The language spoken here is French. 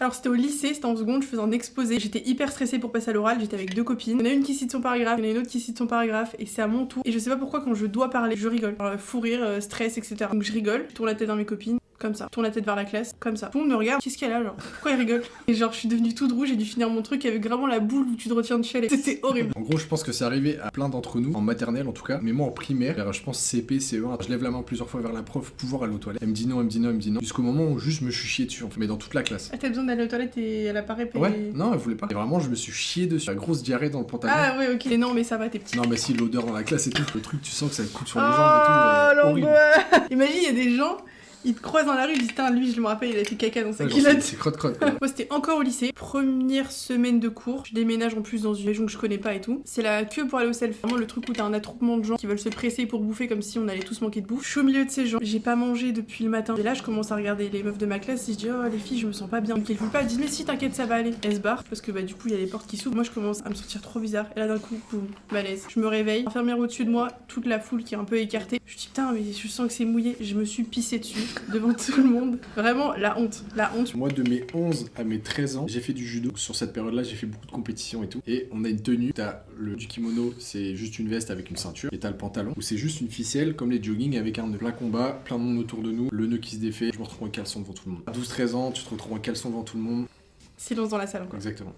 Alors c'était au lycée, c'était en seconde, je faisais un exposé. J'étais hyper stressée pour passer à l'oral, j'étais avec 2 copines. Il y en a une qui cite son paragraphe, il y en a une autre qui cite son paragraphe, et c'est à mon tour. Et je sais pas pourquoi quand je dois parler, je rigole. Alors, fou rire, stress, etc. Donc je rigole, je tourne la tête dans mes copines. Comme ça, je tourne la tête vers la classe, comme ça. Tout le monde me regarde, qu'est-ce qu'elle a, genre, pourquoi elle rigole? Et genre, je suis devenue toute rouge, j'ai dû finir mon truc avec vraiment la boule où tu te retiens de chialer. C'était horrible. En gros, je pense que c'est arrivé à plein d'entre nous, en maternelle en tout cas, mais moi en primaire, vers, je pense CP, CE1, je lève la main plusieurs fois vers la prof, pouvoir aller aux toilettes. Elle me dit non, elle me dit non, elle me dit non, jusqu'au moment où juste je me suis chié dessus, en fait, mais dans toute la classe. Ah, t'as besoin d'aller aux toilettes et elle apparaît et... Ouais, non, elle voulait pas. Et vraiment, je me suis chié dessus, la grosse diarrhée dans le pantalon. Ah ouais, ok. Et non, mais ça va, t'es petit. Non, mais si, l'odeur dans la classe et tout, le truc, tu sens que ça coûte sur les Oh, jambes et tout. Horrible. l'angoisse. Imagine, il y a des gens, ils te croisent dans la rue, ils disent, putain, lui, je me rappelle, il a fait caca dans sa Ouais, culotte. c'est crotte-crotte. Moi, c'était encore au lycée. Première semaine de cours. Je déménage en plus dans une région que je connais pas et tout. C'est la queue pour aller au self. Vraiment le truc où t'as un attroupement de gens qui veulent se presser pour bouffer comme si on allait tous manquer de bouffe. Je suis au milieu de ces gens. J'ai pas mangé depuis le matin. Et là, je commence à regarder les meufs de ma classe et je dis, oh, les filles, je me sens pas bien. Donc, elles veulent pas. Elles disent, mais si, t'inquiète, ça va aller. Elles se barrent parce que bah, du coup, il y a les portes qui s'ouvrent. Moi, je commence à me sentir trop bizarre. Et là, d'un coup, boum, malaise. Je me réveille. Infirmière au-dessus de moi, toute la foule qui est un peu écartée. Je dis, putain, mais je sens que c'est mouillé. Je me suis pissée dessus devant tout le monde. Vraiment, la honte. La honte. Moi, de mes 11 à mes 13 ans, j'ai fait du judo. Sur cette période-là, j'ai fait beaucoup de compétitions et tout. Et on a une tenue. T'as du kimono, c'est juste une veste avec une ceinture. Et t'as le pantalon, où c'est juste une ficelle, comme les jogging, avec un nœud. Plein combat, plein de monde autour de nous. Le nœud qui se défait. Je me retrouve en caleçon devant tout le monde. À 12-13 ans, tu te retrouves en caleçon devant tout le monde. Silence dans la salle encore. Exactement.